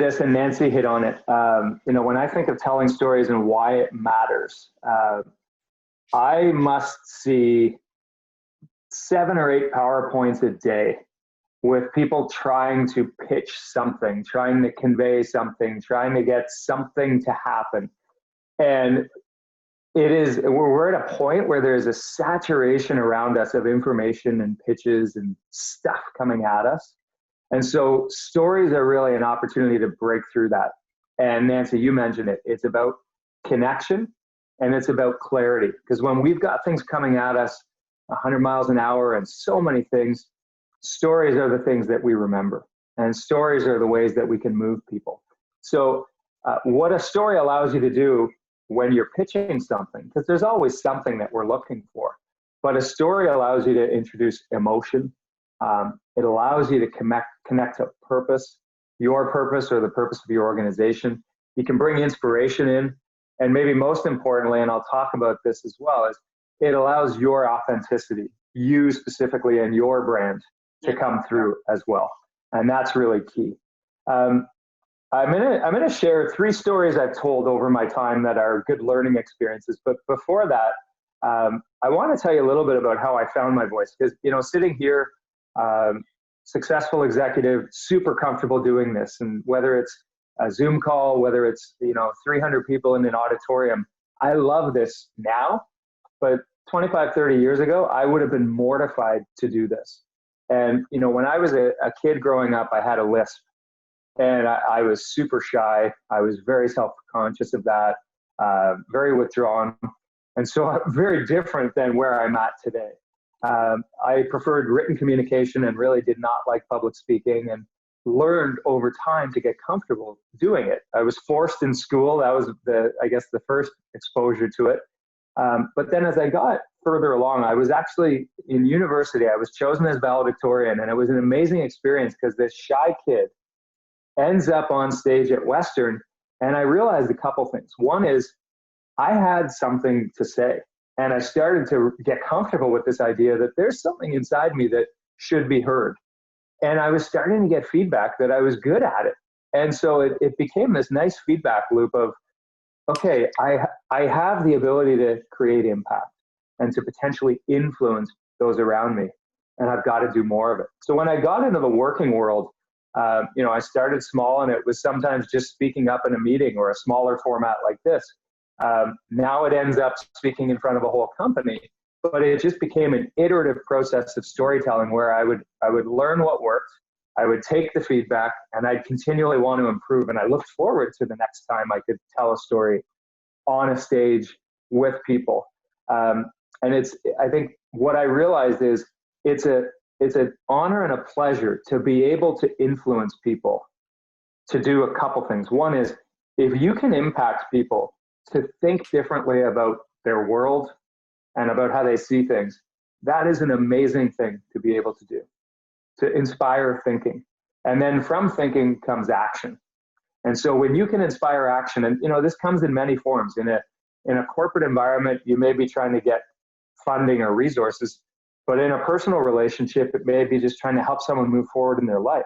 this, and Nancy hit on it. When I think of telling stories and why it matters, I must see 7 or 8 PowerPoints a day with people trying to pitch something, trying to convey something, trying to get something to happen. And we're at a point where there's a saturation around us of information and pitches and stuff coming at us. And so stories are really an opportunity to break through that. And Nancy, you mentioned it. It's about connection and it's about clarity. Because when we've got things coming at us 100 miles an hour and so many things, stories are the things that we remember. And stories are the ways that we can move people. So what a story allows you to do when you're pitching something, because there's always something that we're looking for, but a story allows you to introduce emotion. It allows you to connect to purpose, your purpose or the purpose of your organization. You can bring inspiration in, and maybe most importantly, and I'll talk about this as well, is it allows your authenticity, you specifically and your brand, to come through as well. And that's really key. I'm gonna share 3 stories I've told over my time that are good learning experiences. But before that, I want to tell you a little bit about how I found my voice. Because sitting here, successful executive, super comfortable doing this, and whether it's a Zoom call, whether it's 300 people in an auditorium, I love this now. But 25, 30 years ago, I would have been mortified to do this. And when I was a kid growing up, I had a lisp. And I was super shy. I was very self-conscious of that, very withdrawn. And so very different than where I'm at today. I preferred written communication and really did not like public speaking, and learned over time to get comfortable doing it. I was forced in school. That was the first exposure to it. But then as I got further along, I was actually in university. I was chosen as valedictorian, and it was an amazing experience because this shy kid ends up on stage at Western, and I realized a couple things. One is I had something to say, and I started to get comfortable with this idea that there's something inside me that should be heard. And I was starting to get feedback that I was good at it. And so it became this nice feedback loop of, okay, I have the ability to create impact and to potentially influence those around me, and I've got to do more of it. So when I got into the working world, I started small, and it was sometimes just speaking up in a meeting or a smaller format like this. Now it ends up speaking in front of a whole company, but it just became an iterative process of storytelling where I would learn what worked, I would take the feedback, and I'd continually want to improve. And I looked forward to the next time I could tell a story on a stage with people. And I think what I realized is it's an honor and a pleasure to be able to influence people to do a couple things. One is, if you can impact people to think differently about their world and about how they see things, that is an amazing thing to be able to do, to inspire thinking. And then from thinking comes action. And so when you can inspire action, and this comes in many forms. In a corporate environment, you may be trying to get funding or resources, but in a personal relationship, it may be just trying to help someone move forward in their life.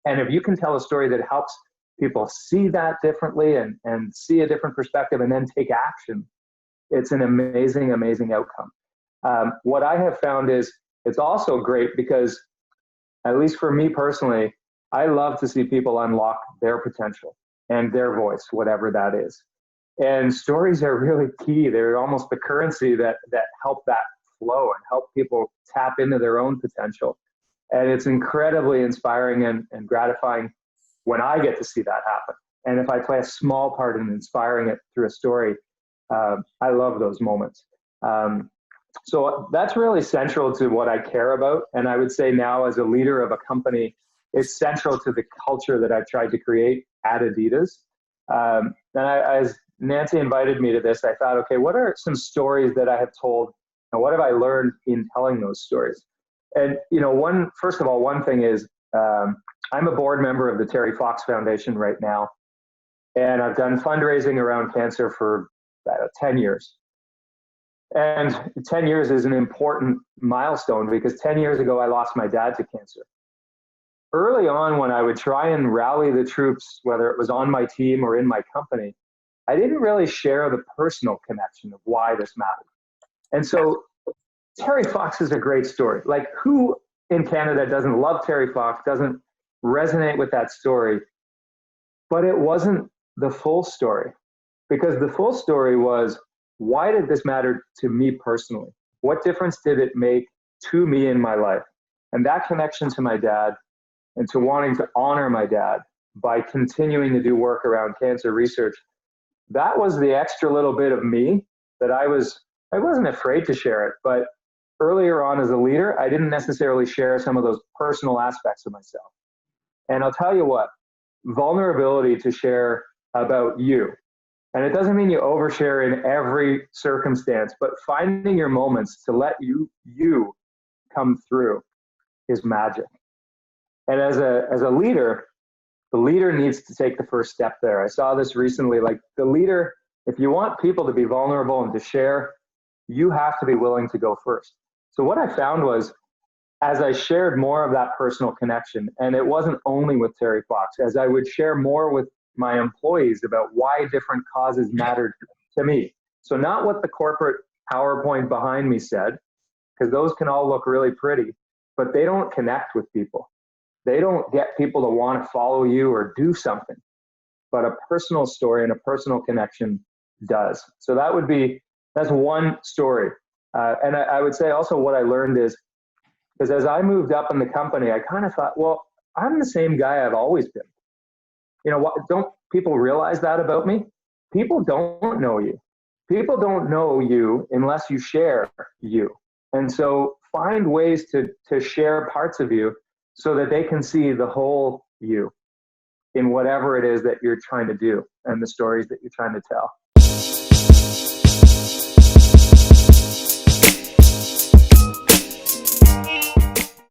And if you can tell a story that helps people see that differently and see a different perspective and then take action, it's an amazing, amazing outcome. What I have found is it's also great because, at least for me personally, I love to see people unlock their potential and their voice, whatever that is. And stories are really key. They're almost the currency that help that flow and help people tap into their own potential. And it's incredibly inspiring and gratifying when I get to see that happen. And if I play a small part in inspiring it through a story, I love those moments. So that's really central to what I care about. And I would say now, as a leader of a company, it's central to the culture that I've tried to create at Adidas. And as Nancy invited me to this, I thought, okay, what are some stories that I have told, and what have I learned in telling those stories? And first of all, one thing is, I'm a board member of the Terry Fox Foundation right now, and I've done fundraising around cancer for 10 years. And 10 years is an important milestone because 10 years ago, I lost my dad to cancer. early on when I would try and rally the troops, whether it was on my team or in my company, I didn't really share the personal connection of why this mattered. And so Terry Fox is a great story. Like, who in Canada doesn't love Terry Fox, doesn't resonate with that story? But it wasn't the full story, because the full story was, why did this matter to me personally? What difference did it make to me in my life? And that connection to my dad and to wanting to honor my dad by continuing to do work around cancer research, that was the extra little bit of me that I wasn't afraid to share it. But earlier on as a leader, I didn't necessarily share some of those personal aspects of myself. And I'll tell you what, vulnerability to share about you. And it doesn't mean you overshare in every circumstance, but finding your moments to let you come through is magic. And as a leader, the leader needs to take the first step there. I saw this recently, like the leader, if you want people to be vulnerable and to share, you have to be willing to go first. So what I found was, as I shared more of that personal connection, and it wasn't only with Terry Fox, as I would share more with my employees about why different causes mattered to me. So not what the corporate PowerPoint behind me said, because those can all look really pretty, but they don't connect with people. They don't get people to want to follow you or do something. But a personal story and a personal connection does. So that's one story. And I would say also what I learned is, because as I moved up in the company, I kind of thought, well, I'm the same guy I've always been. You know, don't people realize that about me? People don't know you. People don't know you unless you share you. And so find ways to share parts of you so that they can see the whole you in whatever it is that you're trying to do and the stories that you're trying to tell.